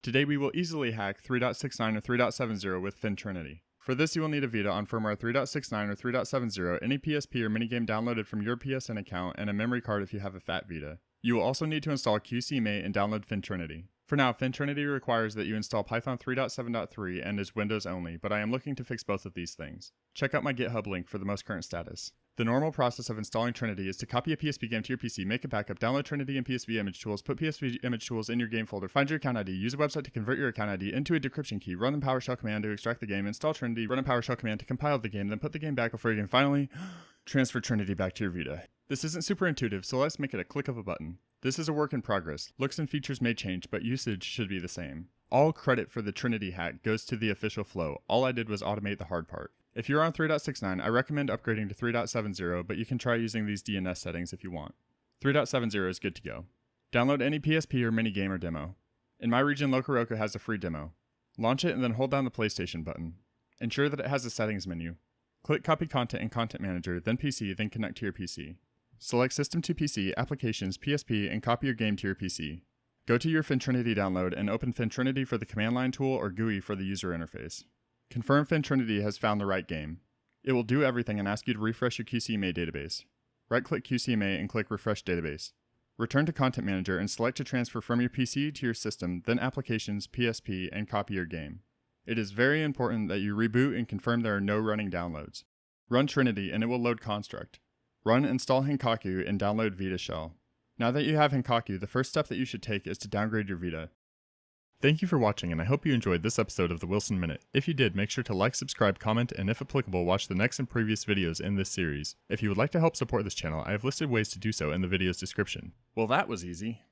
Today we will easily hack 3.69 or 3.70 with FinTrinity. For this you will need a Vita on firmware 3.69 or 3.70, any PSP or minigame downloaded from your PSN account, and a memory card if you have a fat Vita. You will also need to install QCMate and download FinTrinity. For now, FinTrinity requires that you install Python 3.7.3 and is Windows only, but I am looking to fix both of these things. Check out my GitHub link for the most current status. The normal process of installing Trinity is to copy a PSP game to your PC, make a backup, download Trinity and PSP image tools, put PSP image tools in your game folder, find your account ID, use a website to convert your account ID into a decryption key, run the PowerShell command to extract the game, install Trinity, run a PowerShell command to compile the game, then put the game back before you can finally transfer Trinity back to your Vita. This isn't super intuitive, so let's make it a click of a button. This is a work in progress. Looks and features may change, but usage should be the same. All credit for the Trinity hack goes to TheOfficialFloW. All I did was automate the hard part. If you're on 3.69, I recommend upgrading to 3.70, but you can try using these DNS settings if you want. 3.70 is good to go. Download any PSP or minigame or demo. In my region, LocoRoco has a free demo. Launch it and then hold down the PlayStation button. Ensure that it has a settings menu. Click Copy Content in Content Manager, then PC, then connect to your PC. Select System to PC, Applications, PSP, and copy your game to your PC. Go to your FinTrinity download and open FinTrinity for the command line tool or GUI for the user interface. Confirm FinTrinity has found the right game. It will do everything and ask you to refresh your QCMA database. Right-click QCMA and click Refresh Database. Return to Content Manager and select to transfer from your PC to your system, then Applications, PSP, and copy your game. It is very important that you reboot and confirm there are no running downloads. Run Trinity and it will load Construct. Run Install h-encore and download Vita Shell. Now that you have h-encore, the first step that you should take is to downgrade your Vita. Thank you for watching, and I hope you enjoyed this episode of the Wilson Minute. If you did, make sure to like, subscribe, comment, and if applicable, watch the next and previous videos in this series. If you would like to help support this channel, I have listed ways to do so in the video's description. Well, that was easy.